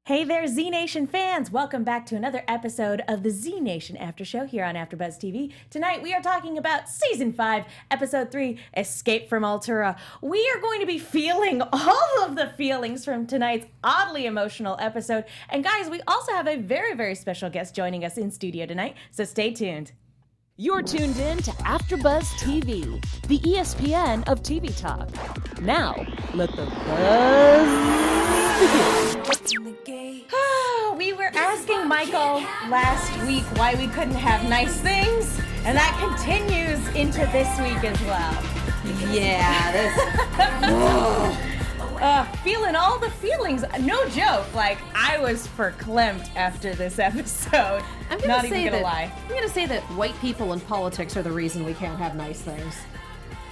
Hey there, Z Nation fans! Welcome back to another episode of the Z Nation After Show here on AfterBuzz TV. Tonight we are talking about Season 5, Episode 3, Escape from Altura. We are going to be feeling all of the feelings from tonight's oddly emotional episode. And guys, we also have a very, very special guest joining us in studio tonight, so stay tuned. You're tuned in to AfterBuzz TV, the ESPN of TV talk. Now, let the buzz begin. We were asking Michael last week why we couldn't have nice things, and that continues into this week as well. Yeah, Feeling all the feelings. No joke. Like, I was verklempt after this episode. I'm gonna say that white people in politics are the reason we can't have nice things.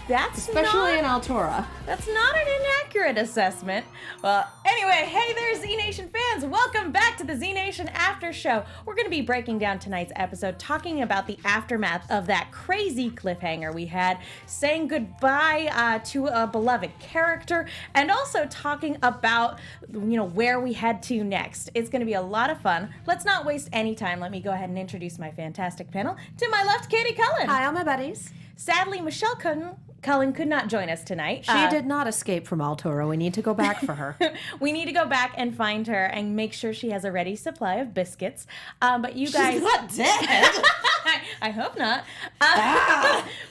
Especially in Altura. That's not an inaccurate assessment. Well, anyway, hey there, Z Nation fans. Welcome back to the Z Nation After Show. We're going to be breaking down tonight's episode, talking about the aftermath of that crazy cliffhanger we had, saying goodbye to a beloved character, and also talking about, where we head to next. It's going to be a lot of fun. Let's not waste any time. Let me go ahead and introduce my fantastic panel. To my left, Katie Cullen. Hi, all my buddies. Sadly, Michelle Cullen could not join us tonight. She did not escape from Altura. We need to go back for her. We need to go back and find her and make sure she has a ready supply of biscuits. But you guys... She's not dead! I hope not.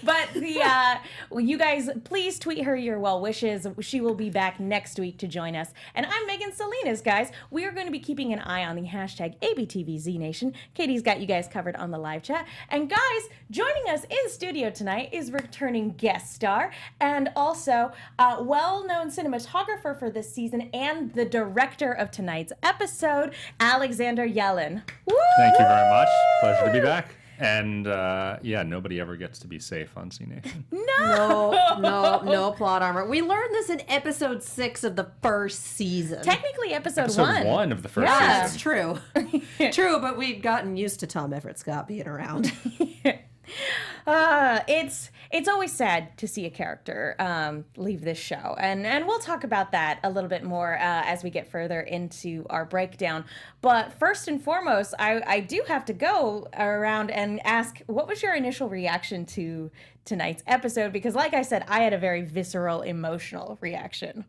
But you guys, please tweet her your well wishes. She will be back next week to join us. And I'm Megan Salinas, guys. We are going to be keeping an eye on the hashtag ABTVZNation. Katie's got you guys covered on the live chat. And guys, joining us in studio tonight is returning guest star and also well-known cinematographer for this season and the director of tonight's episode, Alexander Yellen. Woo! Thank you very much. Pleasure to be back. And nobody ever gets to be safe on C Nation. No plot armor. We learned this in episode 6 of the first season. Technically episode 1 of the first season. That's true. True, but we've gotten used to Tom Everett Scott being around. It's always sad to see a character leave this show, and we'll talk about that a little bit more as we get further into our breakdown. But first and foremost, I do have to go around and ask, what was your initial reaction to tonight's episode? Because like I said, I had a very visceral, emotional reaction.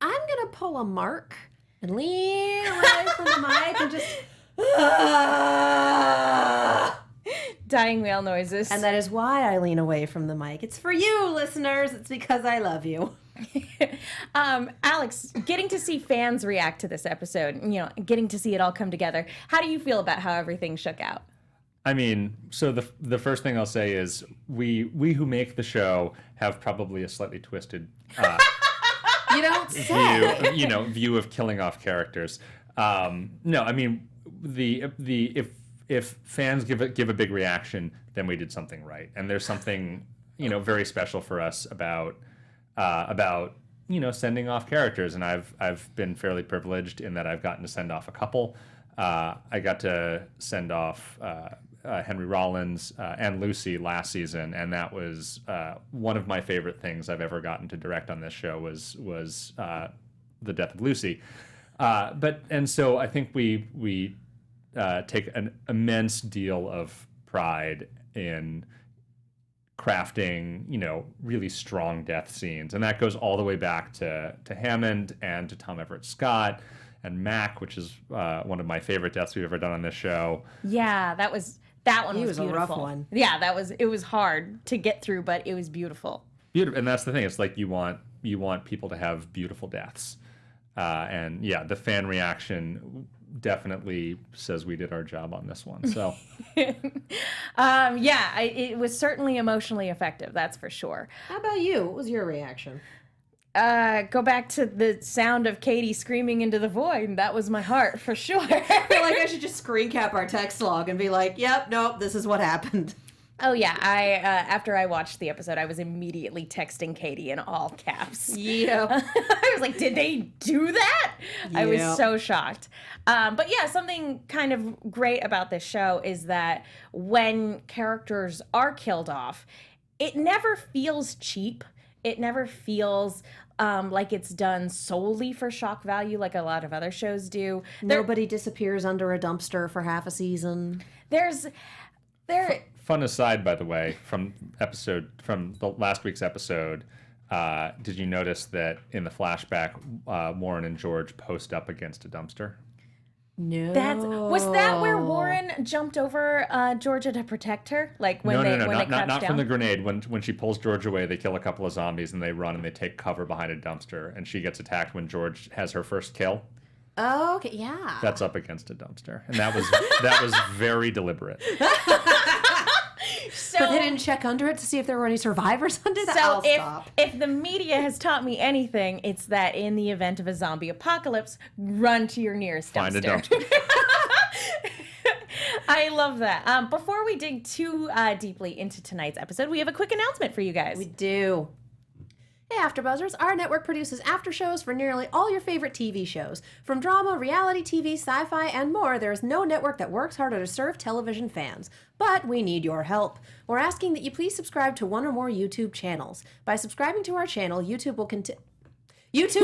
I'm gonna pull a Mark and lean away from the mic and just... Dying whale noises. And that is why I lean away from the mic. It's for you, listeners. It's because I love you. Alex, getting to see fans react to this episode, getting to see it all come together, how do you feel about how everything shook out? I mean, so the first thing I'll say is we who make the show have probably a slightly twisted You don't say. view of killing off characters. No, I mean if fans give a big reaction, then we did something right. And there's something, very special for us about sending off characters. And I've been fairly privileged in that I've gotten to send off a couple. I got to send off Henry Rollins and Lucy last season, and that was one of my favorite things I've ever gotten to direct on this show was the death of Lucy. So I think we take an immense deal of pride in crafting, really strong death scenes. And that goes all the way back to Hammond and to Tom Everett Scott and Mac, which is one of my favorite deaths we've ever done on this show. Yeah, that one was beautiful. A rough one. Yeah, it was hard to get through, but it was beautiful. Beautiful. And that's the thing. It's like you want people to have beautiful deaths. The fan reaction definitely says we did our job on this one. So, it was certainly emotionally effective. That's for sure. How about you? What was your reaction? Go back to the sound of Katie screaming into the void. That was my heart for sure. I feel like I should just screen cap our text log and be like, "Yep, nope, this is what happened." Oh yeah, after I watched the episode, I was immediately texting Katie in all caps. Yeah. I was like, did they do that? Yeah. I was so shocked. But yeah, something kind of great about this show is that when characters are killed off, it never feels cheap. It never feels like it's done solely for shock value, like a lot of other shows do. Nobody disappears under a dumpster for half a season. Fun aside, by the way, from the last week's episode, did you notice that in the flashback, Warren and George post up against a dumpster? No. Was that where Warren jumped over Georgia to protect her? Like when they crouched not down? from the grenade. When she pulls George away, they kill a couple of zombies and they run and they take cover behind a dumpster, and she gets attacked when George has her first kill. Oh, okay, yeah. That's up against a dumpster, and that was very deliberate. But they didn't check under it to see if there were any survivors under that. So if the media has taught me anything, it's that in the event of a zombie apocalypse, run to your nearest dumpster. Find a dumpster. I love that. Before we dig too deeply into tonight's episode, we have a quick announcement for you guys. We do. Hey, AfterBuzzers, our network produces after shows for nearly all your favorite TV shows. From drama, reality TV, sci-fi, and more, there is no network that works harder to serve television fans. But we need your help. We're asking that you please subscribe to one or more YouTube channels. By subscribing to our channel, YouTube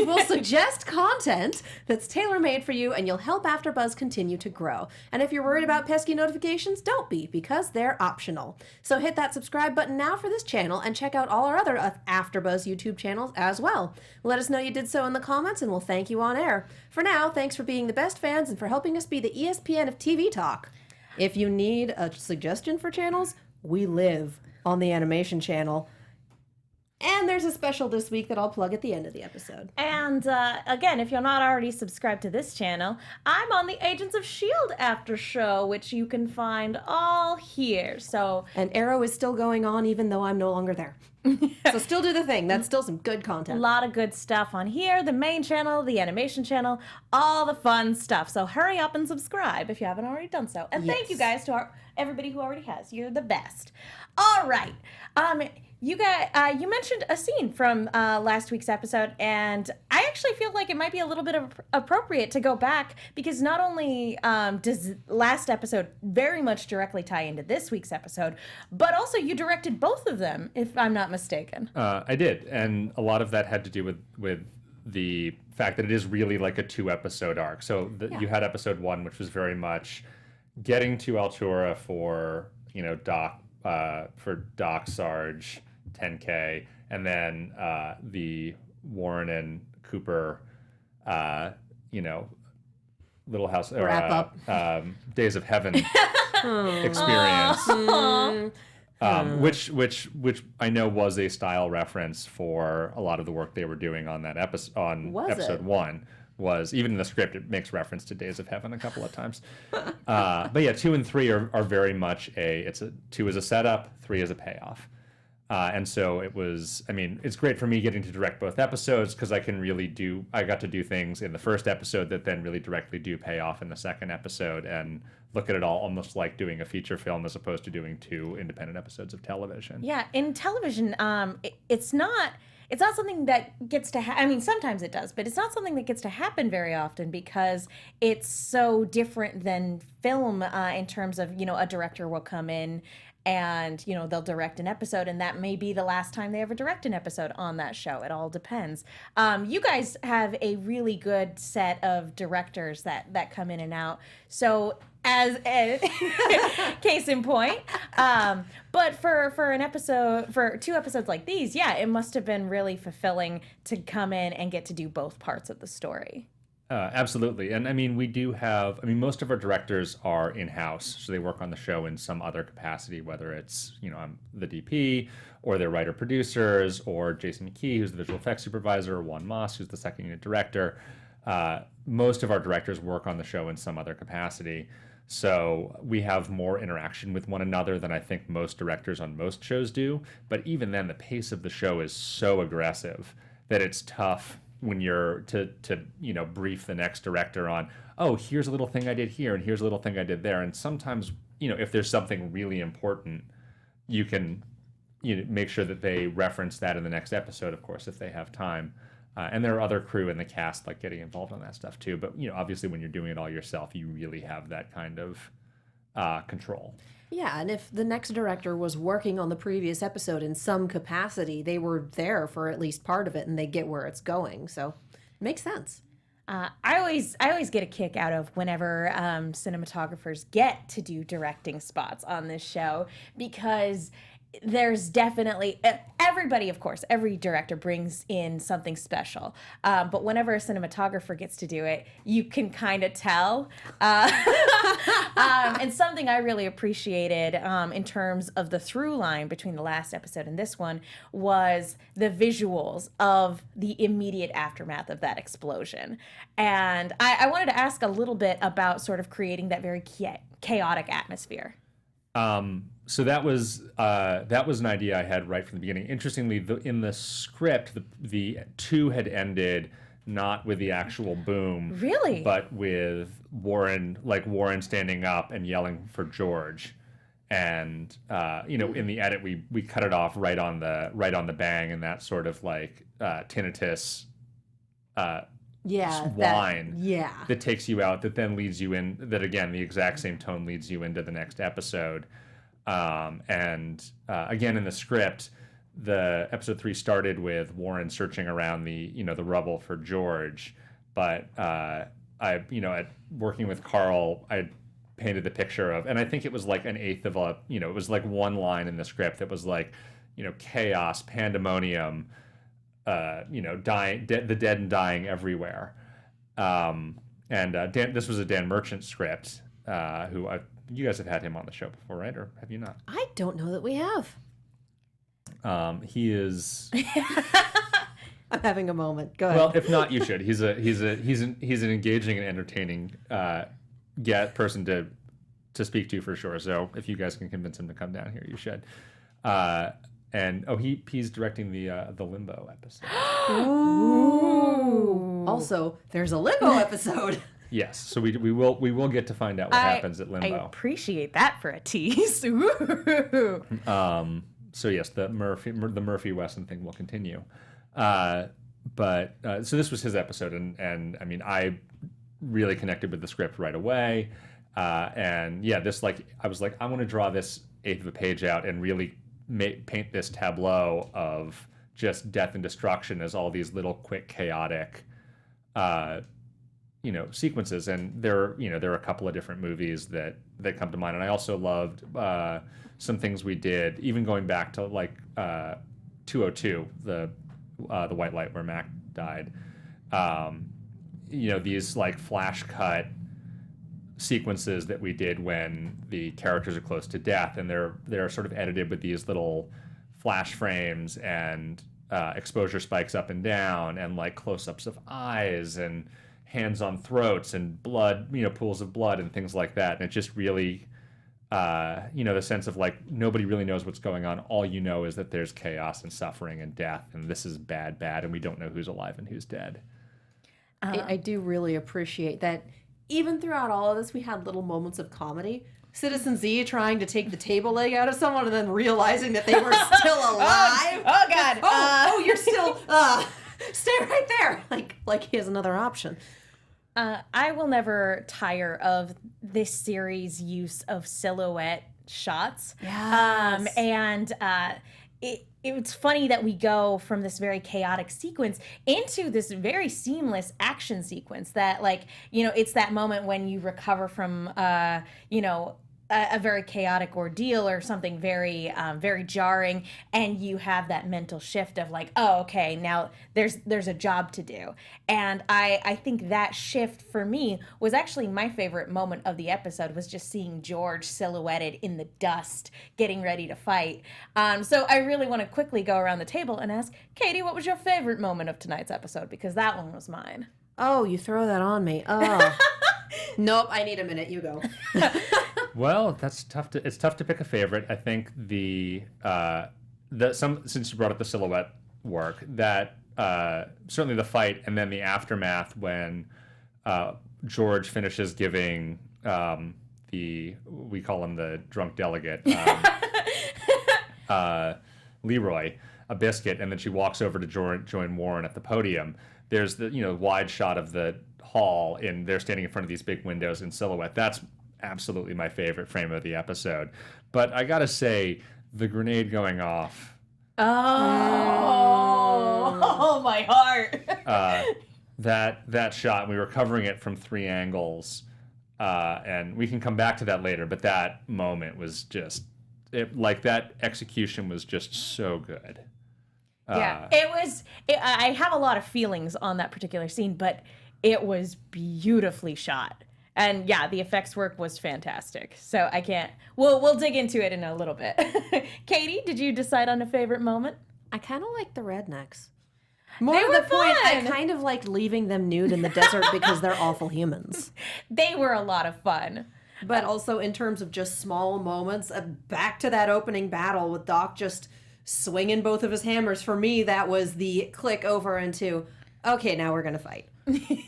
will suggest content that's tailor-made for you, and you'll help AfterBuzz continue to grow. And if you're worried about pesky notifications, don't be, because they're optional. So hit that subscribe button now for this channel, and check out all our other AfterBuzz YouTube channels as well. Let us know you did so in the comments, and we'll thank you on air. For now, thanks for being the best fans and for helping us be the ESPN of TV talk. If you need a suggestion for channels, we live on the animation channel. And there's a special this week that I'll plug at the end of the episode. And again, if you're not already subscribed to this channel, I'm on the Agents of S.H.I.E.L.D. after show, which you can find all here. And Arrow is still going on even though I'm no longer there. So still do the thing. That's still some good content. A lot of good stuff on here, the main channel, the animation channel, all the fun stuff. So hurry up and subscribe if you haven't already done so. And thank you guys to everybody who already has. You're the best. All right. You mentioned a scene from last week's episode, and I actually feel like it might be a little bit appropriate to go back, because not only does last episode very much directly tie into this week's episode, but also you directed both of them, if I'm not mistaken. I did, and a lot of that had to do with the fact that it is really like a 2-episode arc. So you had episode 1, which was very much getting to Altura for Doc Sarge 10K, and then the Warren and Cooper, Little House wrap up Days of Heaven experience, which I know was a style reference for a lot of the work they were doing on that episode. Episode 1 was, even in the script, it makes reference to Days of Heaven a couple of times. But yeah, 2 and 3 are very much 2 is a setup, 3 is a payoff. And so it's great for me getting to direct both episodes, because I got to do things in the first episode that then really directly do pay off in the second episode, and look at it all almost like doing a feature film as opposed to doing 2 independent episodes of television. Yeah, in television, it's not something that gets to sometimes it does, but it's not something that gets to happen very often, because it's so different than film in terms of, a director will come in and, they'll direct an episode, and that may be the last time they ever direct an episode on that show. It all depends. You guys have a really good set of directors that come in and out. So as a case in point, but for 2 episodes like these, it must have been really fulfilling to come in and get to do both parts of the story. Absolutely. And we do have, most of our directors are in-house, so they work on the show in some other capacity, whether it's, I'm the DP, or they're writer-producers, or Jason McKee, who's the visual effects supervisor, or Juan Moss, who's the second unit director. Most of our directors work on the show in some other capacity, so we have more interaction with one another than I think most directors on most shows do. But even then, the pace of the show is so aggressive that it's tough when you're to brief the next director on, here's a little thing I did here, and here's a little thing I did there. And sometimes, if there's something really important, you can make sure that they reference that in the next episode, of course, if they have time. And there are other crew in the cast getting involved on that stuff too. But obviously when you're doing it all yourself, you really have that kind of control. Yeah, and if the next director was working on the previous episode in some capacity, they were there for at least part of it, and they get where it's going. So it makes sense. I always get a kick out of whenever cinematographers get to do directing spots on this show, because there's definitely everybody, of course, every director brings in something special, but whenever a cinematographer gets to do it, you can kind of tell. And something I really appreciated in terms of the through line between the last episode and this one was the visuals of the immediate aftermath of that explosion. And I wanted to ask a little bit about sort of creating that very chaotic atmosphere. So that was an idea I had right from the beginning. Interestingly, in the script, the 2 had ended not with the actual boom, Really? but with Warren standing up and yelling for George. And in the edit, we cut it off right on the bang, and that sort of like tinnitus whine that takes you out, that then leads you in, that again the exact same tone leads you into the next episode. Again, in the script, the episode 3 started with Warren searching around the rubble for George, but working with Carl, I painted the picture of, and I think it was like an eighth of it was like one line in the script that was like, chaos, pandemonium, dying, the dead and dying everywhere. This was a Dan Merchant script, you guys have had him on the show before, right? Or have you not? I don't know that we have. He is. I'm having a moment. Go ahead. Well, if not, you should. He's an engaging and entertaining person to speak to for sure. So if you guys can convince him to come down here, you should. He's directing the Limbo episode. Ooh. Also, there's a Limbo episode. Yes, so we will get to find out what happens at Limbo. I appreciate that for a tease. So yes, the Murphy Wesson thing will continue. So this was his episode, and I mean, I really connected with the script right away. I was like, I want to draw this eighth of a page out and really paint this tableau of just death and destruction as all these little quick chaotic sequences. And there are a couple of different movies that come to mind. And I also loved some things we did, even going back to like 202, the white light where Mac died. These like flash cut sequences that we did when the characters are close to death, and they're sort of edited with these little flash frames and exposure spikes up and down, and like close-ups of eyes and hands on throats and blood, pools of blood and things like that. And it just really, the sense of like nobody really knows what's going on. All you know is that there's chaos and suffering and death, and this is bad, and we don't know who's alive and who's dead. I do really appreciate that. Even throughout all of this, we had little moments of comedy. Citizen Z trying to take the table leg out of someone and then realizing that they were still alive. Oh God! You're still. Stay right there. Like he has another option. I will never tire of this series' use of silhouette shots. Yes. It's funny that we go from this very chaotic sequence into this very seamless action sequence that, it's that moment when you recover from, a very chaotic ordeal or something very, very jarring, and you have that mental shift of like, oh, okay, now there's a job to do. And I think that shift for me was actually my favorite moment of the episode, was just seeing George silhouetted in the dust, getting ready to fight. So I really want to quickly go around the table and ask, Katie, what was your favorite moment of tonight's episode? Because that one was mine. Oh, you throw that on me. Oh. Nope, I need a minute. You go. Well, it's tough to pick a favorite. I think since you brought up the silhouette work, that certainly the fight and then the aftermath when George finishes giving we call him the drunk delegate, Leroy, a biscuit, and then she walks over to join Warren at the podium. There's the wide shot of the hall, and they're standing in front of these big windows in silhouette. That's absolutely my favorite frame of the episode. But I gotta say, the grenade going off. Oh, my heart. That shot, we were covering it from 3 angles, and we can come back to that later, but that moment was just, that execution was just so good. Yeah, I have a lot of feelings on that particular scene, but it was beautifully shot. And yeah, the effects work was fantastic. So I can't, we'll dig into it in a little bit. Katie, did you decide on a favorite moment? I kind of like the rednecks. More They to were the point, I fun. kind of liked leaving them nude in the desert because they're awful humans. They were a lot of fun. But also in terms of just small moments, back to that opening battle with Doc just swinging both of his hammers. For me, that was the click over into, okay, now we're going to fight.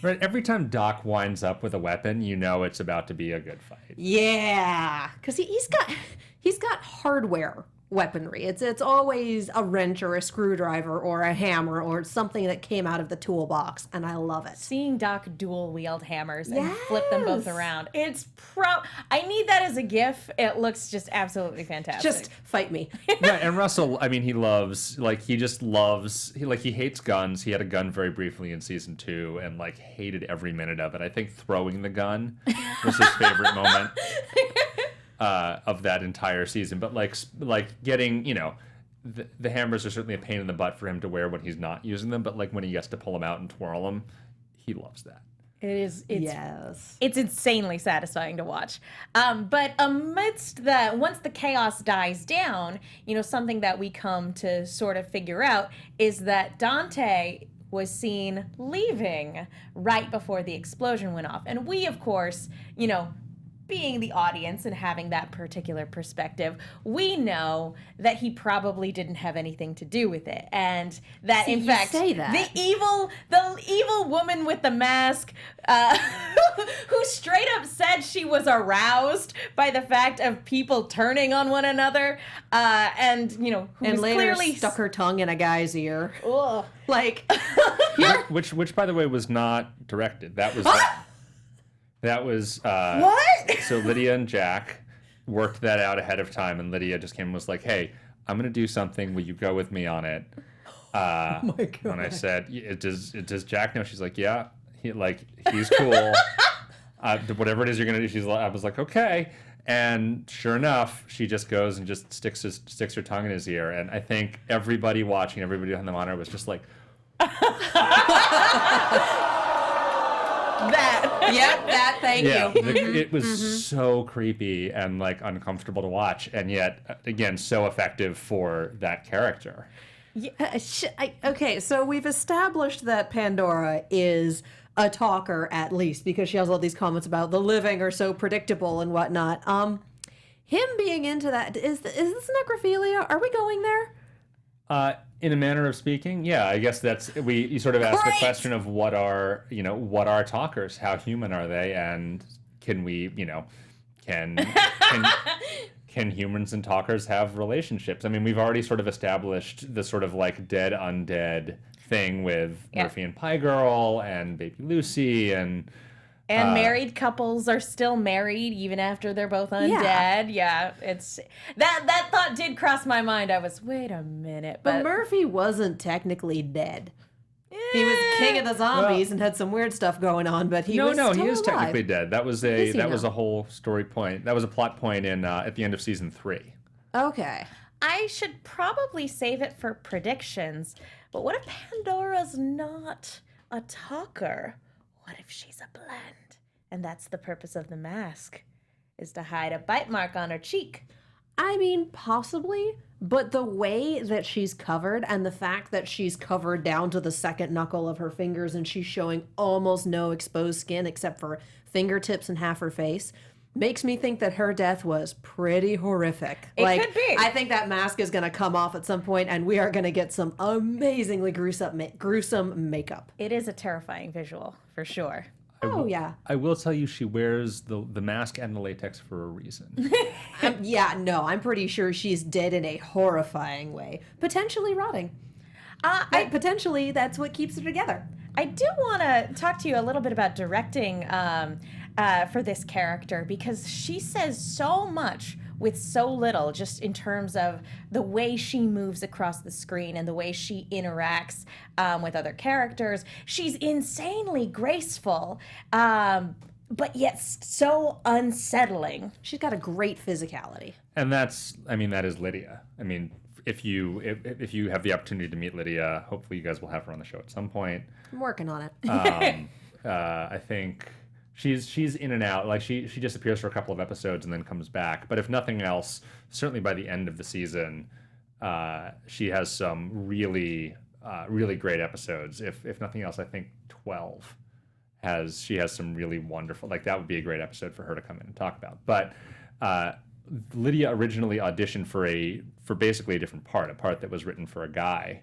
Right, every time Doc winds up with a weapon, you know it's about to be a good fight. Yeah, because he's got hardware weaponry. It's always a wrench or a screwdriver or a hammer or something that came out of the toolbox, and I love it. Seeing Doc dual wield hammers and flip them both around. I need that as a GIF. It looks just absolutely fantastic. Just fight me. Right, and Russell, I mean, he hates guns. He had a gun very briefly in season 2 and hated every minute of it. I think throwing the gun was his favorite moment of that entire season. But getting, the hammers are certainly a pain in the butt for him to wear when he's not using them. But when he gets to pull them out and twirl them, he loves that. It's yes. It's insanely satisfying to watch. But amidst once the chaos dies down, something that we come to sort of figure out is that Dante was seen leaving right before the explosion went off. And we, of course, being the audience and having that particular perspective, we know that he probably didn't have anything to do with it, and that in fact the evil woman with the mask, who straight up said she was aroused by the fact of people turning on one another, and who was later clearly stuck her tongue in a guy's ear. Ugh. Which by the way was not directed. That was what? So Lydia and Jack worked that out ahead of time, and Lydia just came and was like, "Hey, I'm gonna do something. Will you go with me on it?" Oh my God. When I said, "Does Jack know?" She's like, "Yeah, he's cool. Whatever it is you're gonna do." I was like, "Okay." And sure enough, she just goes and just sticks her tongue in his ear, and I think everybody watching, everybody on the monitor was just like. Thank you. It was so creepy and uncomfortable to watch, and yet again so effective for that character. Yeah, okay, so we've established that Pandora is a talker, at least, because she has all these comments about the living are so predictable and whatnot. Him being into that, is this necrophilia? Are we going there? In a manner of speaking, yeah, I guess you sort of ask the question of what are talkers? How human are they? And can we, can humans and talkers have relationships? I mean, we've already sort of established the sort of dead undead thing with Murphy and Pie Girl and Baby Lucy and married couples are still married even after they're both undead. Yeah, it's that thought did cross my mind. I was, wait a minute, but Murphy wasn't technically dead. He was king of the zombies and had some weird stuff going on, but he was still he is alive. technically dead. That was a whole story point. That was a plot point in at the end of season 3. Okay. I should probably save it for predictions, but what if Pandora's not a talker? What if she's a blend? And that's the purpose of the mask, is to hide a bite mark on her cheek. I mean, possibly, but the way that she's covered and the fact that she's covered down to the second knuckle of her fingers and she's showing almost no exposed skin except for fingertips and half her face makes me think that her death was pretty horrific. It could be. I think that mask is going to come off at some point and we are going to get some amazingly gruesome makeup. It is a terrifying visual, for sure. Yeah. I will tell you, she wears the mask and the latex for a reason. I'm pretty sure she's dead in a horrifying way. Potentially rotting. Potentially that's what keeps her together. I do want to talk to you a little bit about directing. for this character because she says so much with so little, just in terms of the way she moves across the screen and the way she interacts with other characters. She's insanely graceful, but yet so unsettling. She's got a great physicality. And that is Lydia. I mean, if you have the opportunity to meet Lydia, hopefully you guys will have her on the show at some point. I'm working on it. I think she's in and out. Like she disappears for a couple of episodes and then comes back. But if nothing else, certainly by the end of the season, she has some really great episodes. If nothing else, I think 12 she has some really wonderful. Like that would be a great episode for her to come in and talk about. But Lydia originally auditioned for basically a different part, a part that was written for a guy.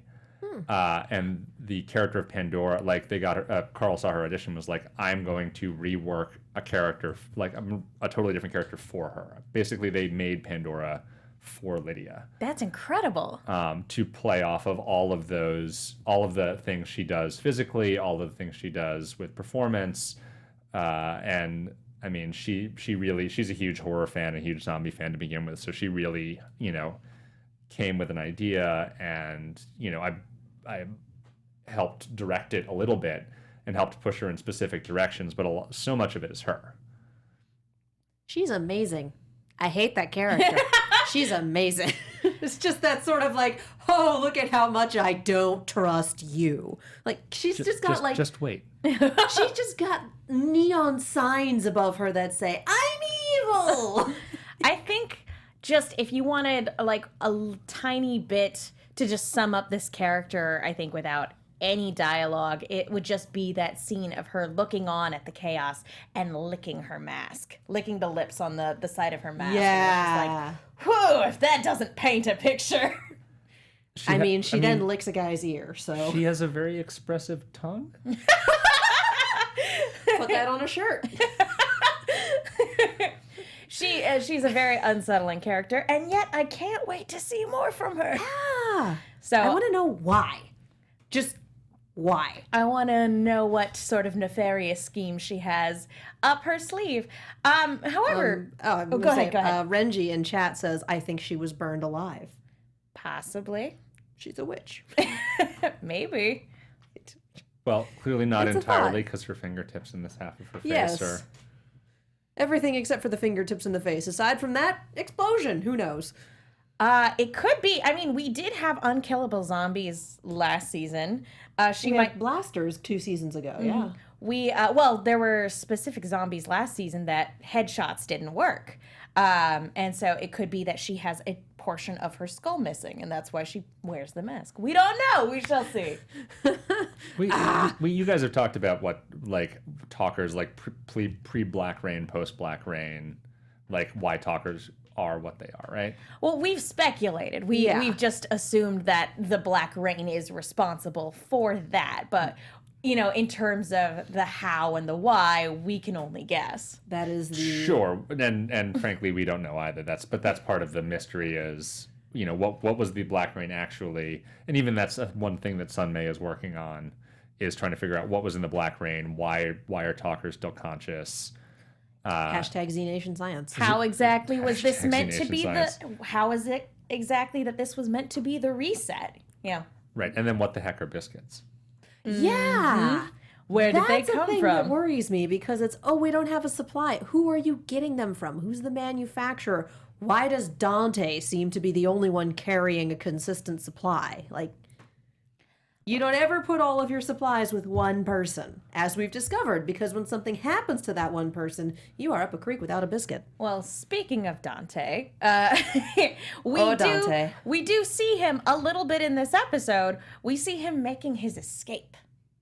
And the character of Pandora, like they got her, Carl saw her audition, was like, I'm going to rework a character, like a totally different character for her. Basically, they made Pandora for Lydia. That's incredible. To play off of all of the things she does physically, all of the things she does with performance. And I mean, she's a huge horror fan, a huge zombie fan to begin with. So she really, came with an idea, and I helped direct it a little bit and helped push her in specific directions, but so much of it is her. She's amazing. I hate that character. She's amazing. It's just that sort of like, oh, look at how much I don't trust you. Like she's just wait. She's just got neon signs above her that say, I'm evil. I think just if you wanted like a tiny bit to just sum up this character, I think without any dialogue, it would just be that scene of her looking on at the chaos and licking her mask, licking the lips on the side of her mask. Yeah. And it's like, whew, if that doesn't paint a picture. She then licks a guy's ear, so. She has a very expressive tongue. Put that on a shirt. She's a very unsettling character, and yet I can't wait to see more from her. Yeah. So I want to know why. Just why. I want to know what sort of nefarious scheme she has up her sleeve. However, go ahead. Renji in chat says, I think she was burned alive. Possibly. She's a witch. Maybe. Well, clearly not It's a entirely, thought. because her fingertips in this half of her face Yes. are... Everything except for the fingertips in the face. Aside from that, explosion. Who knows? It could be. I mean, we did have unkillable zombies last season. She might blasters 2 seasons ago. Yeah. We there were specific zombies last season that headshots didn't work. And so it could be that she has a portion of her skull missing, and that's why she wears the mask. We don't know. We shall see. You guys have talked about what, like, talkers, like, pre-Black Rain, post-Black Rain, like, why talkers are what they are, right? Well, we've speculated. We've just assumed that the Black Rain is responsible for that, but... in terms of the how and the why, we can only guess. That is the... Sure, and frankly, we don't know either. That's part of the mystery is, what was the Black Rain actually? And even that's one thing that Sunmay is working on, is trying to figure out what was in the Black Rain, why are talkers still conscious? Hashtag Z Nation Science. How exactly was this Hashtag meant to Z be Nation Science. how is it exactly that this was meant to be the reset? Yeah. Right, and then what the heck are biscuits? Yeah. Where did they That's a come thing from? that worries me because it's, we don't have a supply. Who are you getting them from? Who's the manufacturer? Why does Dante seem to be the only one carrying a consistent supply? Like, you don't ever put all of your supplies with one person, as we've discovered, because when something happens to that one person, you are up a creek without a biscuit. Well, speaking of Dante, Dante. we do see him a little bit in this episode. We see him making his escape.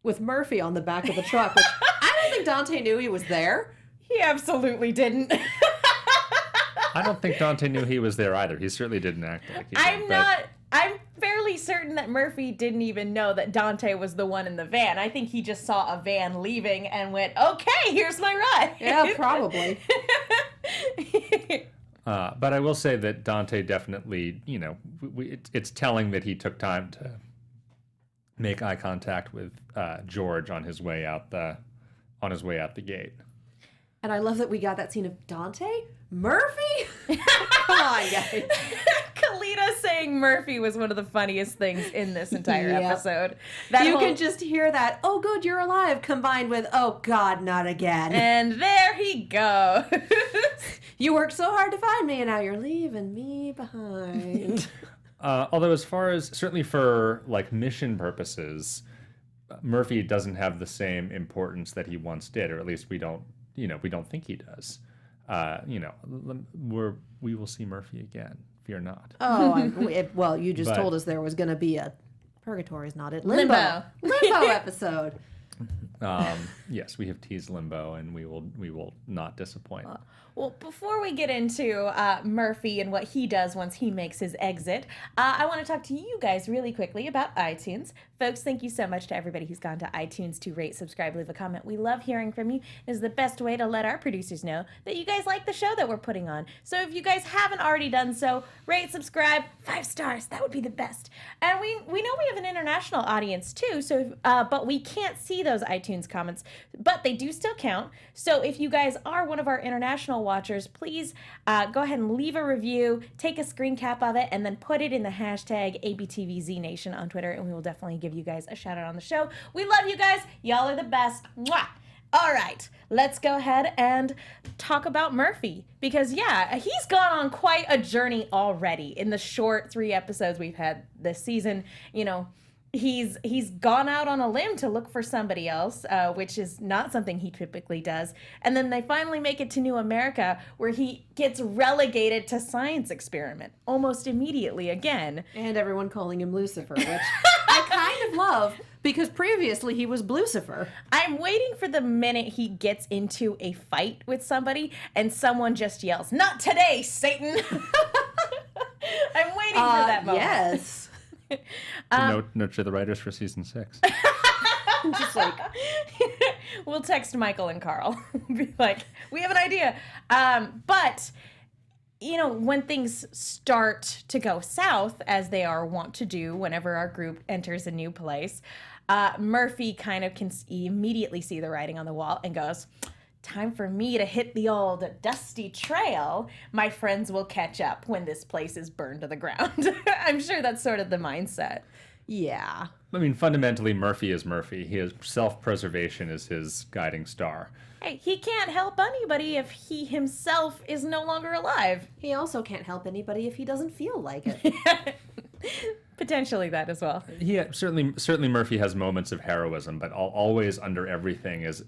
With Murphy on the back of the truck, which I don't think Dante knew he was there. He absolutely didn't. I don't think Dante knew he was there either. He certainly didn't act like he did. I'm fairly certain that Murphy didn't even know that Dante was the one in the van. I think he just saw a van leaving and went, okay, here's my ride. Yeah, probably. But I will say that Dante definitely, it's telling that he took time to make eye contact with George on his way out the gate. And I love that we got that scene of Dante? Murphy? Come on, guys. Kalita saying Murphy was one of the funniest things in this entire Yep. episode. You can just hear that, oh, good, you're alive, combined with, oh, God, not again. And there he goes. You worked so hard to find me, and now you're leaving me behind. Although as far as, certainly for like mission purposes, Murphy doesn't have the same importance that he once did, or at least we don't think he does. We will see Murphy again. Fear not. Oh, well, you just But- told us there was going to be a Purgatory's not it. Limbo. Limbo episode. Yes, we have teased Limbo, and we will not disappoint. Well, before we get into Murphy and what he does once he makes his exit, I want to talk to you guys really quickly about iTunes. Folks, thank you so much to everybody who's gone to iTunes to rate, subscribe, leave a comment. We love hearing from you. It is the best way to let our producers know that you guys like the show that we're putting on. So if you guys haven't already done so, rate, subscribe, 5 stars. That would be the best. And we know we have an international audience too, so but we can't see those iTunes comments, but they do still count. So if you guys are one of our international watchers, please go ahead and leave a review, take a screen cap of it, and then put it in the hashtag ABTVZNation on Twitter, and we will definitely give you guys a shout out on the show. We love you guys. Y'all are the best. Mwah! All right, let's go ahead and talk about Murphy, because yeah, he's gone on quite a journey already in the short 3 episodes we've had this season. You know, he's gone out on a limb to look for somebody else, which is not something he typically does. And then they finally make it to New America, where he gets relegated to science experiment almost immediately again. And everyone calling him Lucifer, which I kind of love, because previously he was Blucifer. I'm waiting for the minute he gets into a fight with somebody and someone just yells, "Not today, Satan!" I'm waiting for that moment. Yes. Note to the writers for season 6. Just like, We'll text Michael and Carl. Be like, we have an idea. But, you know, when things start to go south, as they are wont to do whenever our group enters a new place, Murphy kind of can immediately see the writing on the wall and goes, time for me to hit the old dusty trail. My friends will catch up when this place is burned to the ground. I'm sure that's sort of the mindset. yeah. I mean, fundamentally, Murphy is Murphy. His self-preservation is his guiding star. Hey, he can't help anybody if he himself is no longer alive. He also can't help anybody if he doesn't feel like it. Potentially that as well. Yeah, certainly Murphy has moments of heroism, but always under everything is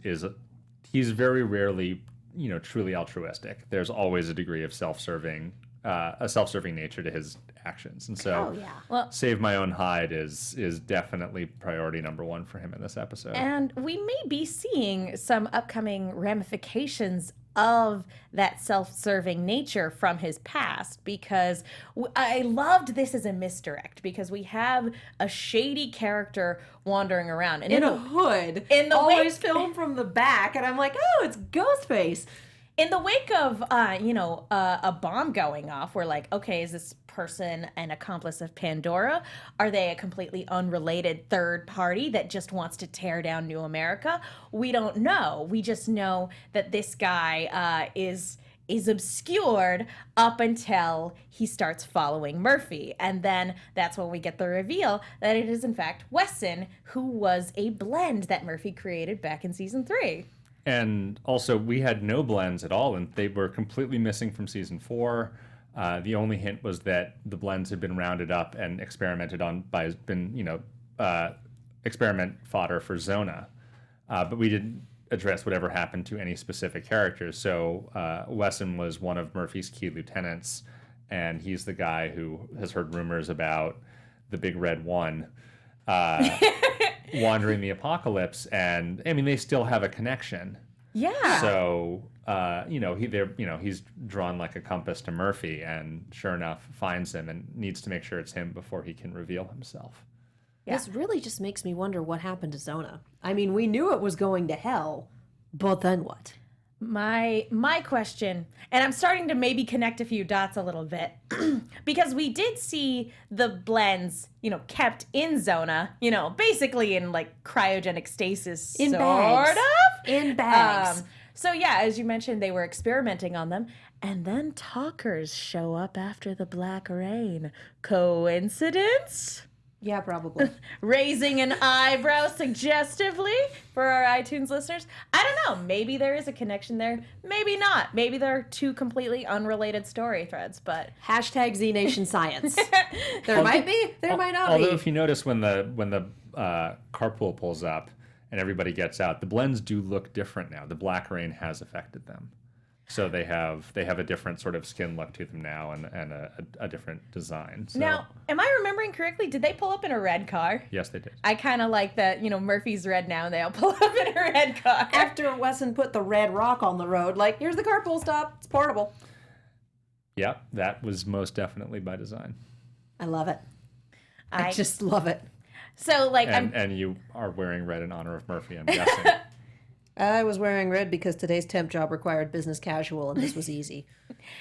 he's very rarely, truly altruistic. There's always a degree of self-serving nature to his actions, and so Oh, yeah. Well, save my own hide is definitely priority number 1 for him in this episode. and we may be seeing some upcoming ramifications of that self-serving nature from his past, because I loved this as a misdirect, because we have a shady character wandering around and In a hood. in the always wake- filmed from the back, and I'm like, oh, it's Ghostface. in the wake of a bomb going off, we're like, okay, is this person an accomplice of Pandora? Are they a completely unrelated third party that just wants to tear down New America? We don't know. We just know that this guy is obscured up until he starts following Murphy. And then that's when we get the reveal that it is in fact Wesson, who was a blend that Murphy created back in season 3. And also, we had no blends at all, and they were completely missing from season 4. The only hint was that the blends had been rounded up and experimented on experiment fodder for Zona. But we didn't address whatever happened to any specific characters. So Wesson was one of Murphy's key lieutenants, and he's the guy who has heard rumors about the Big Red One wandering the apocalypse, and I mean they still have a connection. Yeah. So he's drawn like a compass to Murphy, and sure enough finds him and needs to make sure it's him before he can reveal himself. Yeah. This really just makes me wonder what happened to Zona. I mean, we knew it was going to hell, but then what? My question, and I'm starting to maybe connect a few dots a little bit, because we did see the blends, kept in Zona, basically in like cryogenic stasis, In sort bags. of. In bags. So yeah, as you mentioned, they were experimenting on them, and then talkers show up after the black rain. Coincidence? Yeah, probably. Raising an eyebrow suggestively for our iTunes listeners. I don't know. Maybe there is a connection there. Maybe not. Maybe they're two completely unrelated story threads, but Hashtag Z Nation Science. There might be, there might not Although be. if you notice when the carpool pulls up and everybody gets out, the blends do look different now. The black rain has affected them. So they have a different sort of skin look to them now and a different design. So, now, am I remembering correctly? Did they pull up in a red car? yes, they did. I kind of like that, Murphy's red now and they all pull up in a red car. After Wesson put the red rock on the road, like, here's the carpool stop. It's portable. Yep, that was most definitely by design. I love it. I just love it. So, like, And you are wearing red in honor of Murphy, I'm guessing. I was wearing red because today's temp job required business casual, and this was easy.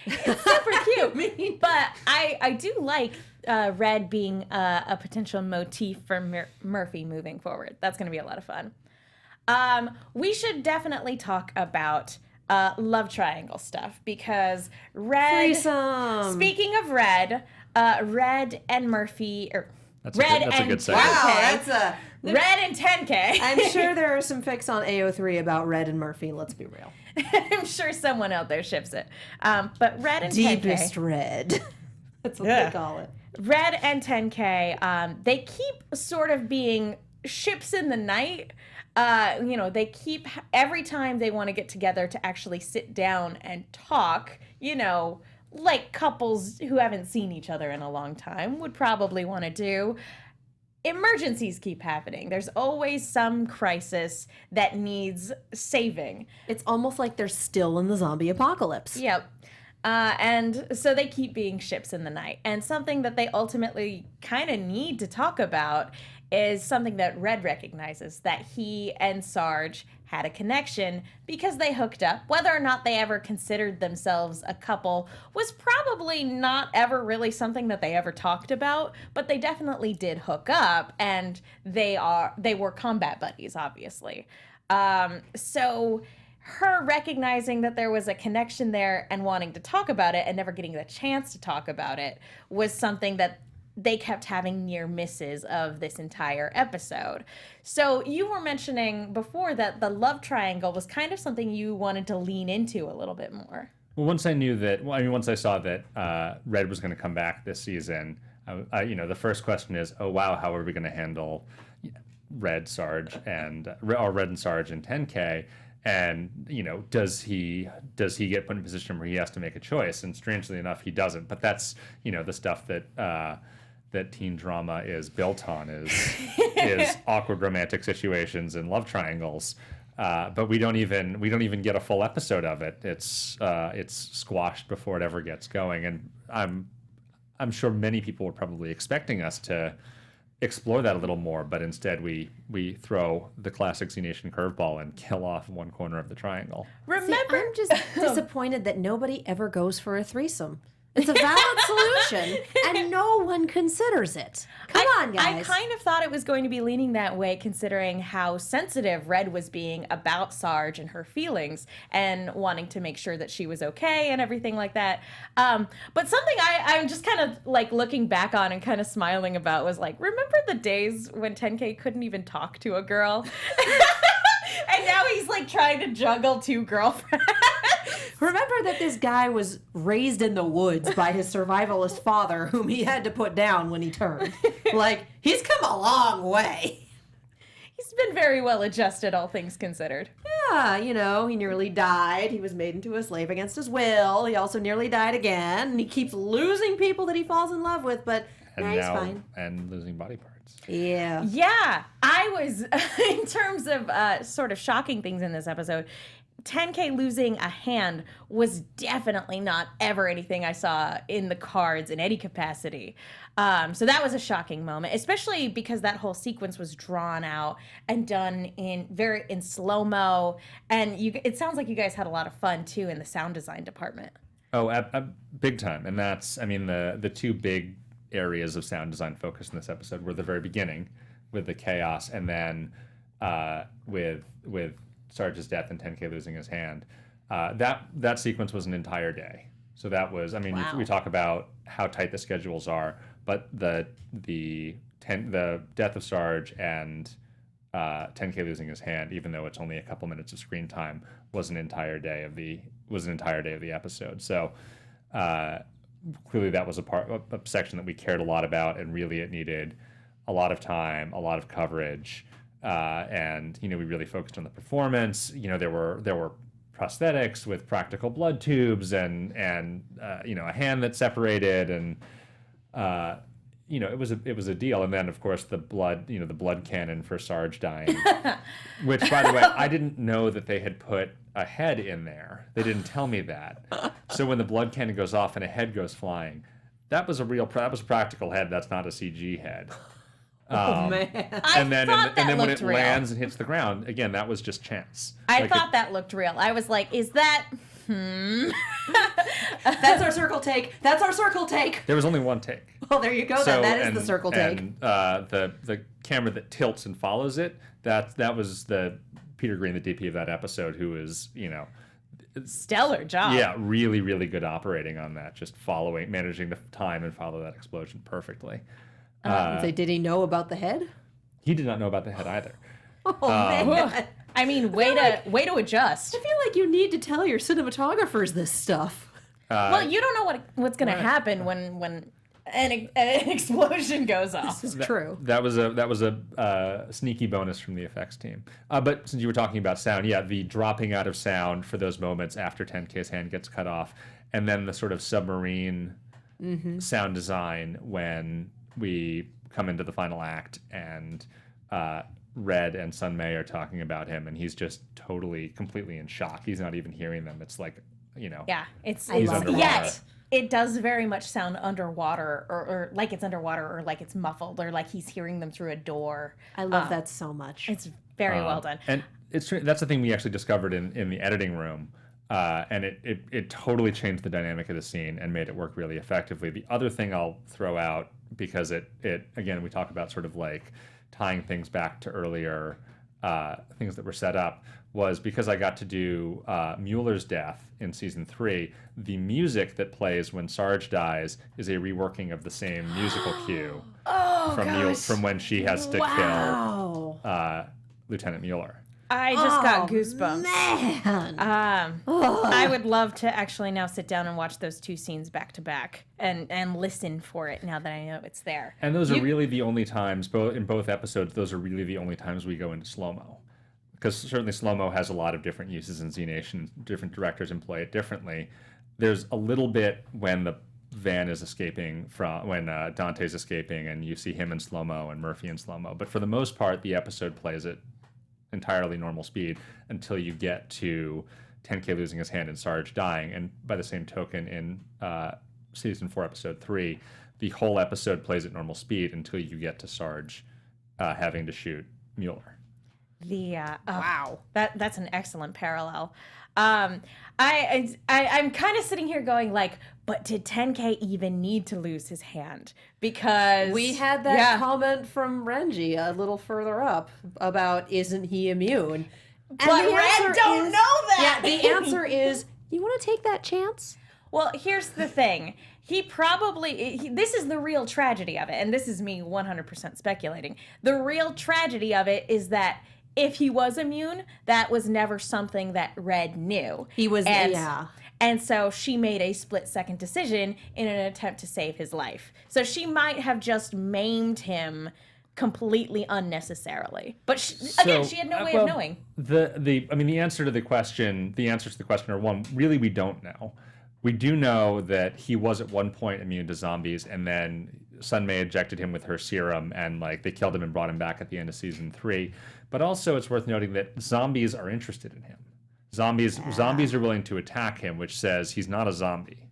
super cute. But I do like red being a potential motif for Murphy moving forward. That's going to be a lot of fun. We should definitely talk about love triangle stuff because red. Threesome. Speaking of red, Red and Murphy, or That's Red a and good 10K. segue. Wow, that's a... Red and 10K. I'm sure there are some fics on AO3 about Red and Murphy, let's be real. I'm sure someone out there ships it. But Red and Deepest 10K. red. That's what Yeah. they call it. Red and 10K, they keep sort of being ships in the night. They keep, every time they want to get together to actually sit down and talk, like couples who haven't seen each other in a long time would probably want to do. Emergencies keep happening. There's always some crisis that needs saving. It's almost like they're still in the zombie apocalypse. Yep. And so they keep being ships in the night. And something that they ultimately kind of need to talk about is something that Red recognizes, that he and Sarge had a connection because they hooked up. Whether or not they ever considered themselves a couple was probably not ever really something that they ever talked about, but they definitely did hook up, and they were combat buddies, obviously. So her recognizing that there was a connection there and wanting to talk about it and never getting the chance to talk about it was something that they kept having near misses of this entire episode. So you were mentioning before that the love triangle was kind of something you wanted to lean into a little bit more. Well, once I saw that Red was going to come back this season, the first question is, oh wow, how are we going to handle Red, Sarge, or Red and Sarge and 10K? And does he get put in a position where he has to make a choice? And strangely enough, he doesn't. But that's the stuff that teen drama is built on is awkward romantic situations and love triangles. But we don't even get a full episode of it. It's squashed before it ever gets going. And I'm sure many people were probably expecting us to explore that a little more, but instead we throw the classic Z Nation curveball and kill off one corner of the triangle. Remember, I'm just disappointed that nobody ever goes for a threesome. It's a valid solution, and no one considers it. Come on, guys. I kind of thought it was going to be leaning that way, considering how sensitive Red was being about Sarge and her feelings and wanting to make sure that she was okay and everything like that. But something I'm just kind of like looking back on and kind of smiling about was like, remember the days when 10K couldn't even talk to a girl? And now he's like trying to juggle two girlfriends. Remember that this guy was raised in the woods by his survivalist father, whom he had to put down when he turned. Like, he's come a long way. He's been very well adjusted, all things considered. Yeah, he nearly died. He was made into a slave against his will. He also nearly died again. And he keeps losing people that he falls in love with, but he's fine. And losing body parts. Yeah. Yeah, I was, in terms of sort of shocking things in this episode, 10K losing a hand was definitely not ever anything I saw in the cards in any capacity. So that was a shocking moment, especially because that whole sequence was drawn out and done in slow-mo. And it sounds like you guys had a lot of fun, too, in the sound design department. Oh, big time. And that's, the two big areas of sound design focus in this episode were the very beginning with the chaos, and then with Sarge's death and 10K losing his hand. That sequence was an entire day. So that was, I mean, Wow. we talk about how tight the schedules are, but the death of Sarge and 10K losing his hand, even though it's only a couple minutes of screen time, was an entire day of the episode. So clearly that was a section that we cared a lot about, and really it needed a lot of time, a lot of coverage, and we really focused on the performance. There were prosthetics with practical blood tubes and a hand that separated, and it was a deal. And then of course the blood cannon for Sarge dying, which, by the way, I didn't know that they had put a head in there. They didn't tell me that. So when the blood cannon goes off and a head goes flying, that was a practical head. That's not a CG head. Oh man! And then when it lands and hits the ground, again, that was just chance. I thought that looked real. I was like, is that? That's our circle take. That's our circle take. There was only one take. Well, there you go. Then that is the circle take. And the camera that tilts and follows it, that was the Peter Green, the DP of that episode, who is Stellar job. yeah, really, really good operating on that, just managing to time and follow that explosion perfectly. Did he know about the head? He did not know about the head either. Oh man! I mean, way to adjust. I feel like you need to tell your cinematographers this stuff. Well, you don't know what's going to happen when an explosion goes off. This is true. That was a sneaky bonus from the effects team. But since you were talking about sound, yeah, the dropping out of sound for those moments after 10K's hand gets cut off, and then the sort of submarine sound design when we come into the final act and Red and Sun Mei are talking about him, and he's just completely in shock. He's not even hearing them. It's like, Yeah, it's underwater. Yeah, it does very much sound underwater, or like it's underwater, or like it's muffled, or like he's hearing them through a door. I love that so much. It's very well done. And it's true. That's the thing we actually discovered in the editing room, and it totally changed the dynamic of the scene and made it work really effectively. The other thing I'll throw out, because it again, we talk about sort of like tying things back to earlier things that were set up, was because I got to do Mueller's death in season 3. The music that plays when Sarge dies is a reworking of the same musical cue from when she has to kill Lieutenant Mueller. I just got goosebumps. Man. I would love to actually now sit down and watch those two scenes back to back and listen for it now that I know it's there. And those are really the only times, in both episodes, those are really the only times we go into slow-mo. Because certainly slow-mo has a lot of different uses in Z Nation. Different directors employ it differently. There's a little bit when the van is escaping when Dante's escaping, and you see him in slow-mo and Murphy in slow-mo. But for the most part, the episode plays at entirely normal speed until you get to 10K losing his hand and Sarge dying. And by the same token, in season 4, episode 3, the whole episode plays at normal speed until you get to Sarge having to shoot Mueller. Wow, that's an excellent parallel. I'm kind of sitting here going like, but did 10K even need to lose his hand? Because We had that comment from Renji a little further up about, isn't he immune? And But Red don't know that. Yeah, the answer is, you want to take that chance? Well, here's the thing. This is the real tragedy of it, and this is me 100% speculating. The real tragedy of it is that if he was immune, that was never something that Red knew. He was, And so she made a split-second decision in an attempt to save his life. So she might have just maimed him completely unnecessarily. But she had no way of knowing. The answer to the question are, one, really we don't know. We do know that he was at one point immune to zombies, and then Sun Mei injected him with her serum, and they killed him and brought him back at the end of season 3. But also, it's worth noting that zombies are interested in him. Zombies are willing to attack him, which says he's not a zombie.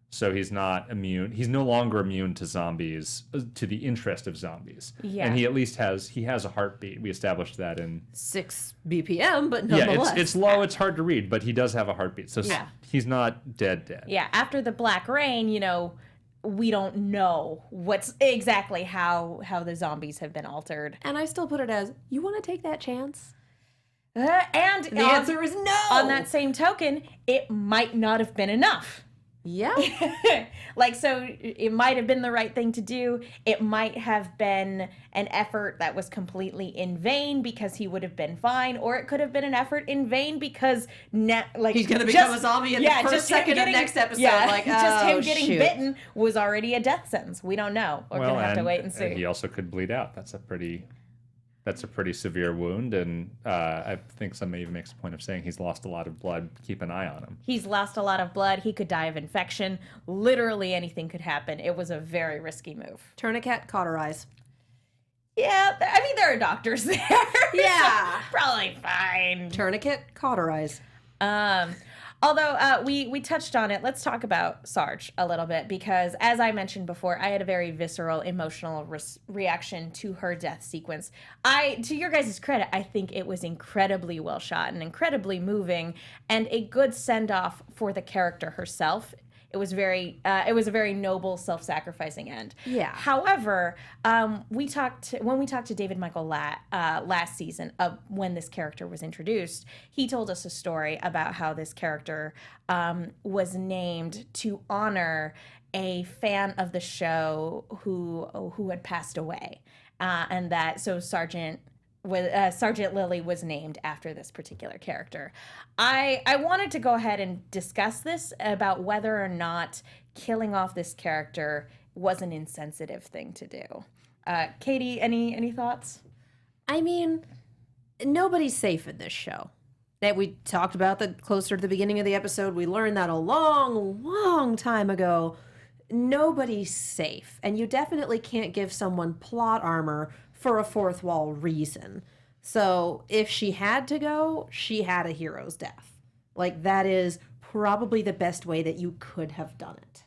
So he's not immune. He's no longer immune to zombies, to the interest of zombies. Yeah. And he at least has a heartbeat. We established that in 6 BPM, but nonetheless. Yeah, it's low. It's hard to read, but he does have a heartbeat. So he's not dead. Yeah, after the Black Rain, we don't know what's exactly how the zombies have been altered. And I still put it as, you want to take that chance? And The answer is no. On that same token, it might not have been enough. Yeah. So it might have been the right thing to do. It might have been an effort that was completely in vain because he would have been fine, or it could have been an effort in vain because he's gonna become a zombie in the first second of next episode. Just him getting shoot. bitten was already a death sentence. We don't know. We're gonna have to wait and see. He also could bleed out. That's a pretty severe wound, and I think some even makes a point of saying he's lost a lot of blood. Keep an eye on him. He's lost a lot of blood. He could die of infection. Literally anything could happen. It was a very risky move. Tourniquet, cauterize. Yeah, I mean, there are doctors there. Yeah. So probably fine. Tourniquet, cauterize. Although we touched on it, let's talk about Sarge a little bit, because as I mentioned before, I had a very visceral, emotional reaction to her death sequence. To your guys' credit, I think it was incredibly well shot and incredibly moving, and a good send-off for the character herself. It was a very noble, self-sacrificing end. Yeah. However, when we talked to David Michael last season, when this character was introduced, he told us a story about how this character was named to honor a fan of the show who had passed away, and that Sergeant Lily was named after this particular character. I wanted to go ahead and discuss this about whether or not killing off this character was an insensitive thing to do. Katie, any thoughts? I mean, nobody's safe in this show. That we talked about closer to the beginning of the episode. We learned that a long, long time ago. Nobody's safe. And you definitely can't give someone plot armor for a fourth wall reason. So if she had to go, she had a hero's death. That is probably the best way that you could have done it.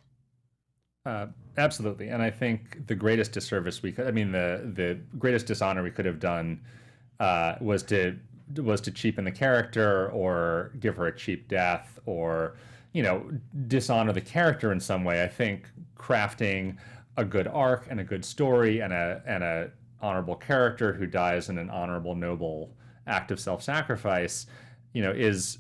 Absolutely. And I think the greatest disservice the greatest dishonor we could have done was to cheapen the character, or give her a cheap death, or dishonor the character in some way. I think crafting a good arc and a good story and a honorable character who dies in an honorable, noble act of self-sacrifice, is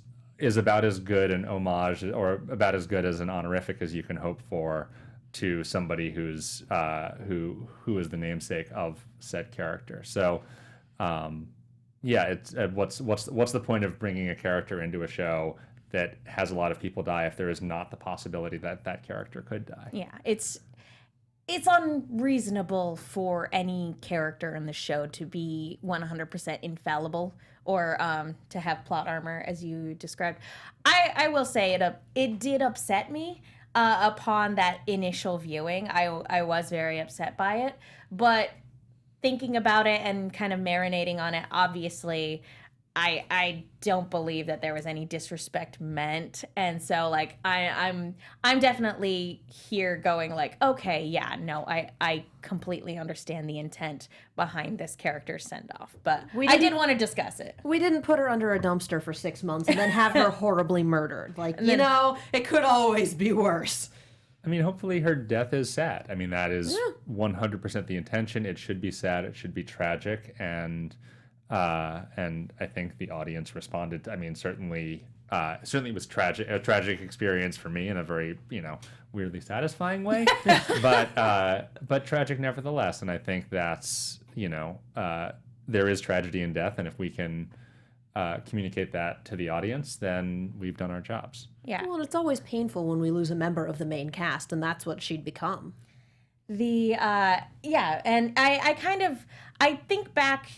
about as good an homage, or about as good as an honorific as you can hope for to somebody who is the namesake of said character. So, it's what's the point of bringing a character into a show that has a lot of people die if there is not the possibility that that character could die? Yeah, it's unreasonable for any character in the show to be 100% infallible, or to have plot armor, as you described. I will say it did upset me upon that initial viewing. I was very upset by it, but thinking about it and kind of marinating on it, obviously, I don't believe that there was any disrespect meant, and so I'm definitely here going okay, yeah, no, I completely understand the intent behind this character's send off, but I did want to discuss it. We didn't put her under a dumpster for 6 months and then have her horribly murdered. It could always be worse. I mean, hopefully her death is sad. I mean, that is 100% the intention. It should be sad. It should be tragic, and I think the audience responded. I mean, certainly it was a tragic experience for me in a very, weirdly satisfying way, but tragic nevertheless. And I think that's, there is tragedy in death, and if we can communicate that to the audience, then we've done our jobs. Yeah. Well, and it's always painful when we lose a member of the main cast, and that's what she'd become. And I think back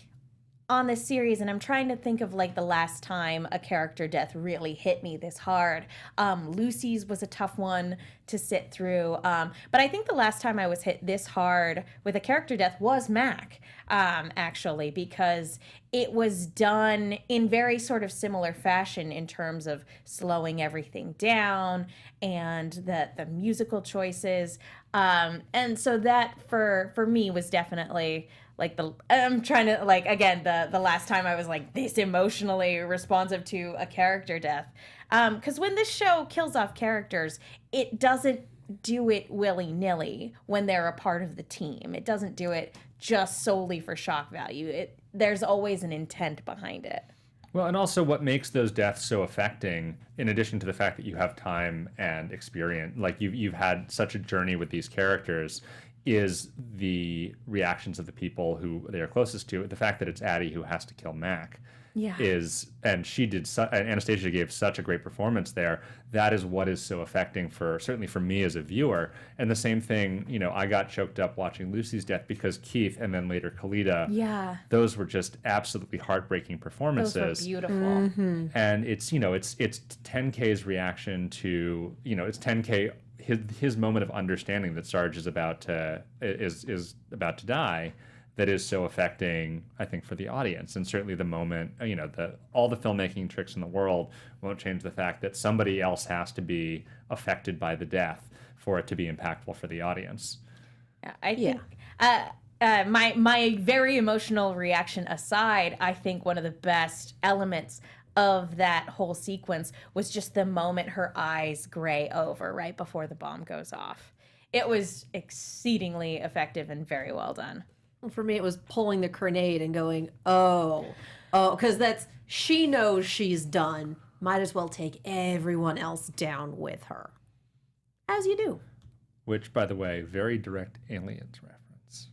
on this series, and I'm trying to think of the last time a character death really hit me this hard. Lucy's was a tough one to sit through, but I think the last time I was hit this hard with a character death was Mac, actually, because it was done in very sort of similar fashion in terms of slowing everything down and the musical choices, and so that for me was definitely I'm trying to again, the last time I was this emotionally responsive to a character death, because when this show kills off characters, it doesn't do it willy-nilly when they're a part of the team. It doesn't do it just solely for shock value. There's always an intent behind it. Well, and also what makes those deaths so affecting, in addition to the fact that you have time and experience, like you've had such a journey with these characters, is the reactions of the people who they are closest to. The fact that it's Addie who has to kill Mac and she did, Anastasia gave such a great performance there. That is what is so affecting certainly for me as a viewer. And the same thing, I got choked up watching Lucy's death because Keith and then later Kalita, those were just absolutely heartbreaking performances. Those were beautiful. Mm-hmm. And it's 10K's reaction to, it's 10K, his moment of understanding that Sarge is about to die, that is so affecting, I think, for the audience. And certainly the moment, all the filmmaking tricks in the world won't change the fact that somebody else has to be affected by the death for it to be impactful for the audience. I think my very emotional reaction aside, I think one of the best elements of that whole sequence was just the moment her eyes gray over right before the bomb goes off. It was exceedingly effective and very well done. For me, it was pulling the grenade and going, because she knows she's done. Might as well take everyone else down with her. As you do. Which, by the way, very direct Aliens reference.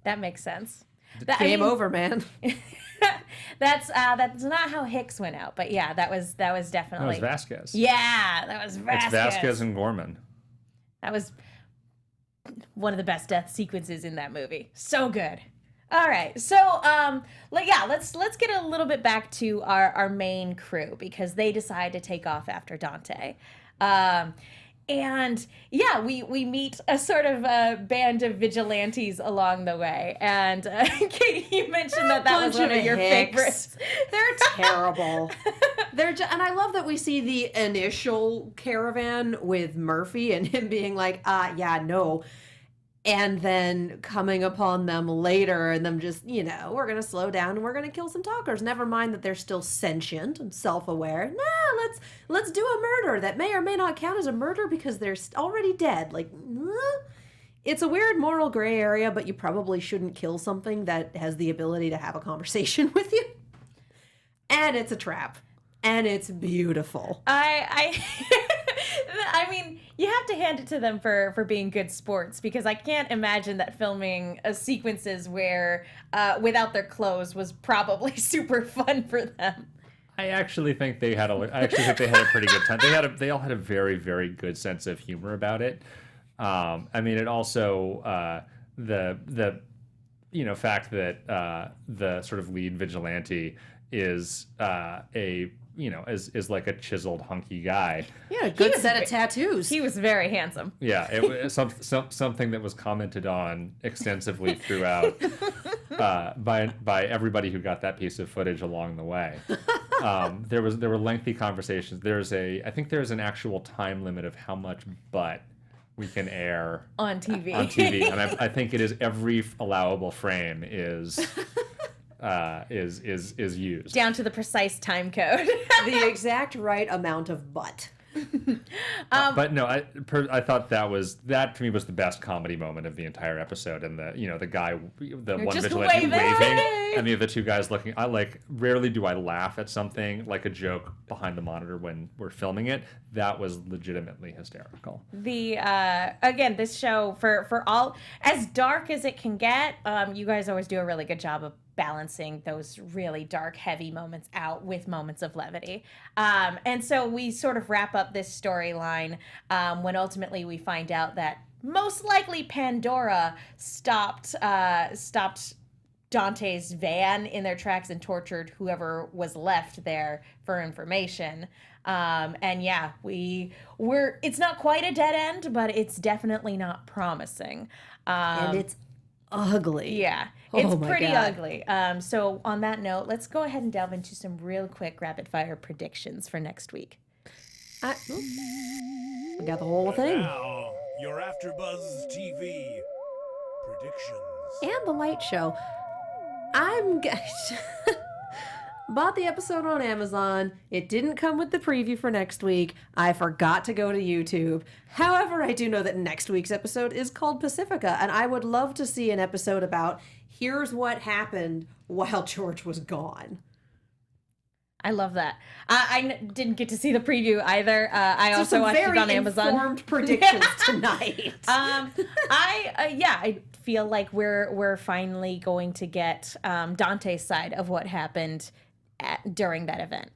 That makes sense. Game over, man. That's not how Hicks went out, but yeah, that was definitely. That was Vasquez. Yeah, that was Vasquez. It's Vasquez and Gorman. That was one of the best death sequences in that movie. So good. All right, so let's get a little bit back to our main crew because they decide to take off after Dante. And yeah, we meet a sort of band of vigilantes along the way. And Katie, you mentioned that was one of your favorites. They're terrible. And I love that we see the initial caravan with Murphy and him being like, yeah, no. And then coming upon them later and them just, we're going to slow down and we're going to kill some talkers. Never mind that they're still sentient and self-aware. No, let's do a murder that may or may not count as a murder because they're already dead. Like, it's a weird moral gray area, but you probably shouldn't kill something that has the ability to have a conversation with you. And it's a trap. And it's beautiful. I mean, you have to hand it to them for being good sports because I can't imagine that filming sequences where without their clothes was probably super fun for them. I actually think they had a pretty good time. They all had a very, very good sense of humor about it. I mean, it also the fact that the sort of lead vigilante is is like a chiseled, hunky guy. Yeah, good set of tattoos. He was very handsome. Yeah, it was something that was commented on extensively throughout by everybody who got that piece of footage along the way. There were lengthy conversations. I think there's an actual time limit of how much butt we can air on TV. And I think it is every allowable frame is used down to the precise time code. The exact right amount of butt. But no, I thought that to me was the best comedy moment of the entire episode, and the guy, the one vigilante waving, and the other two guys looking. Rarely do I laugh at something like a joke behind the monitor when we're filming it. That was legitimately hysterical. Again, this show for all as dark as it can get, you guys always do a really good job of balancing those really dark, heavy moments out with moments of levity. And so we sort of wrap up this storyline when ultimately we find out that most likely Pandora stopped Dante's van in their tracks and tortured whoever was left there for information. And yeah, it's not quite a dead end, but it's definitely not promising. And it's ugly. Yeah, it's pretty ugly. So on that note, let's go ahead and delve into some real quick rapid fire predictions for next week. We got the whole thing. Now, your AfterBuzz TV predictions. And the light show. Bought the episode on Amazon. It didn't come with the preview for next week. I forgot to go to YouTube. However, I do know that next week's episode is called Pacifica, and I would love to see an episode about here's what happened while George was gone. I love that. I didn't get to see the preview either. I So also some watched very it on Amazon. informed predictions tonight. I feel like we're finally going to get Dante's side of what happened during that event.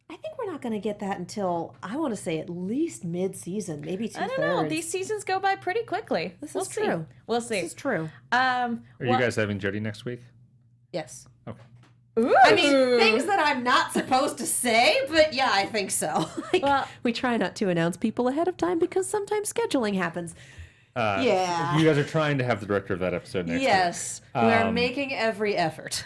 I think we're not going to get that until, I want to say, at least mid-season, maybe two-thirds. I don't know. These seasons go by pretty quickly. This We'll is see. true. We'll see. This is true. Are you guys having Jody next week? Yes. Okay. Ooh. I mean, things that I'm not supposed to say, but yeah, I think so. Well- we try not to announce people ahead of time because sometimes scheduling happens. Yeah. You guys are trying to have the director of that episode next week. Yes, we are making every effort.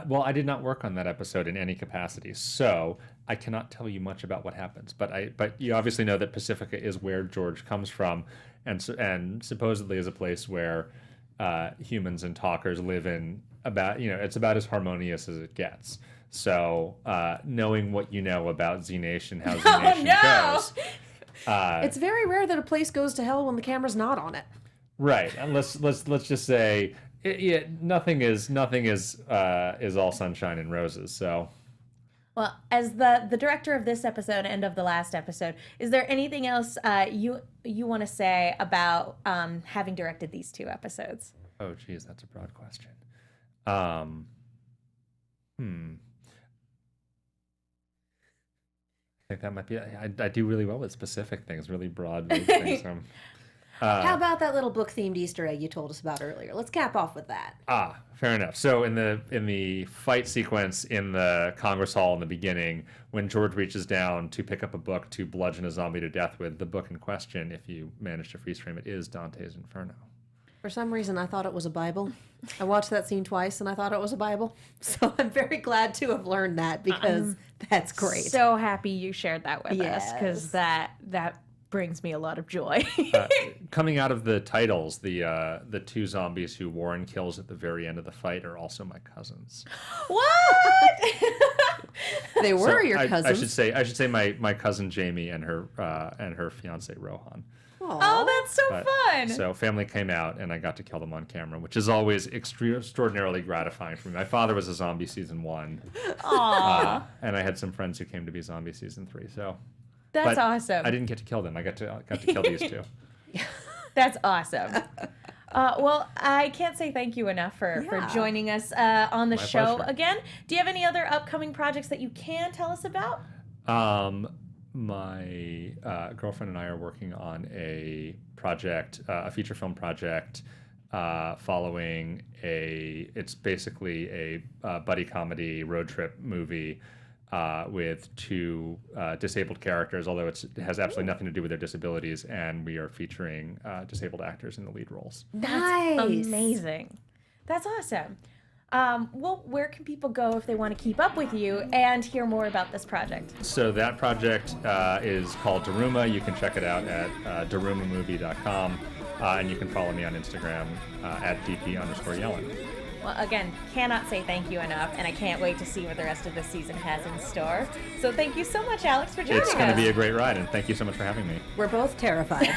Well, I did not work on that episode in any capacity, so I cannot tell you much about what happens. But you obviously know that Pacifica is where George comes from, and supposedly is a place where humans and talkers live in. It's about as harmonious as it gets. So knowing what you know about Z Nation, how Z Nation goes, It's very rare that a place goes to hell when the camera's not on it. right? And let's just say, nothing is all sunshine and roses. So. Well, as the director of this episode and of the last episode, is there anything else you want to say about having directed these two episodes? Oh, geez, that's a broad question. I think that might be. I do really well with specific things, really broad things. How about that little book-themed Easter egg you told us about earlier? Let's cap off with that. Fair enough. So in the fight sequence in the Congress Hall in the beginning, when George reaches down to pick up a book to bludgeon a zombie to death with, the book in question, if you manage to freeze frame it, is Dante's Inferno. For some reason, I thought it was a Bible. I watched that scene twice, and I thought it was a Bible. So I'm very glad to have learned that because that's great. So happy you shared that with us, Yes. because that brings me a lot of joy. Coming out of the titles, the two zombies who Warren kills at the very end of the fight are also my cousins. What? They were your cousins. I should say my cousin Jamie and her fiance Rohan. Oh, that's so fun. So family came out, and I got to kill them on camera, which is always extraordinarily gratifying for me. My father was a zombie season 1. Aww. And I had some friends who came to be zombie season 3. So That's awesome. I didn't get to kill them. I got to kill these two. That's awesome. Well, I can't say thank you enough for joining us on the show pleasure. again. Do you have any other upcoming projects that you can tell us about? My girlfriend and I are working on a project, a feature film project, following it's basically a buddy comedy road trip movie with two disabled characters, although it has absolutely nothing to do with their disabilities, and we are featuring disabled actors in the lead roles. That's amazing. That's awesome. Well, where can people go if they want to keep up with you and hear more about this project? So that project is called Daruma. You can check it out at darumamovie.com, and you can follow me on Instagram at dp_Yellen. Well, again, cannot say thank you enough, and I can't wait to see what the rest of the season has in store. So thank you so much, Alex, for joining us. It's going to be a great ride, and thank you so much for having me. We're both terrified.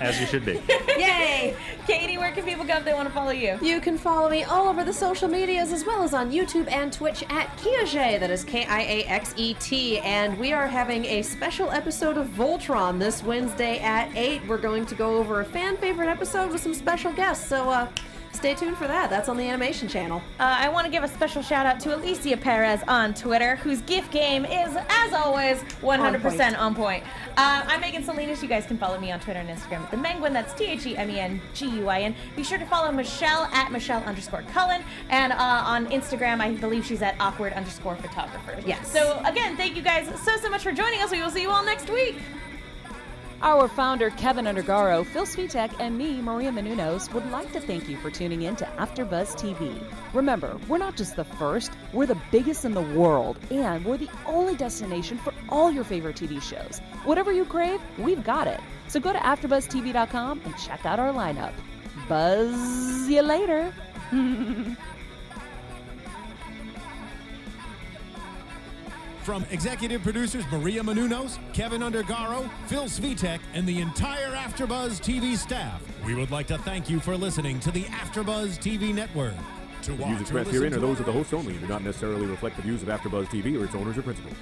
As you should be. Yay! Katie, where can people go if they want to follow you? You can follow me all over the social medias as well as on YouTube and Twitch at Kiaxet, that is Kiaxet, and we are having a special episode of Voltron this Wednesday at 8. We're going to go over a fan favorite episode with some special guests, so stay tuned for that. That's on the animation channel. I want to give a special shout out to Alicia Perez on Twitter, whose gift game is, as always, 100% on point. I'm Megan Salinas. You guys can follow me on Twitter and Instagram at The Menguin. That's TheMenguin. Be sure to follow Michelle at Michelle_Cullen. And on Instagram, I believe she's at awkward_photographer. Yes. So again, thank you guys so much for joining us. We will see you all next week. Our founder, Kevin Undergaro, Phil Svitek, and me, Maria Menounos, would like to thank you for tuning in to AfterBuzz TV. Remember, we're not just the first, we're the biggest in the world, and we're the only destination for all your favorite TV shows. Whatever you crave, we've got it. So go to AfterBuzzTV.com and check out our lineup. Buzz you later. From executive producers Maria Menounos, Kevin Undergaro, Phil Svitek, and the entire AfterBuzz TV staff, we would like to thank you for listening to the AfterBuzz TV network. To The views watch or expressed listen herein are to those of the our hosts only and do not necessarily reflect the views of AfterBuzz TV or its owners or principals.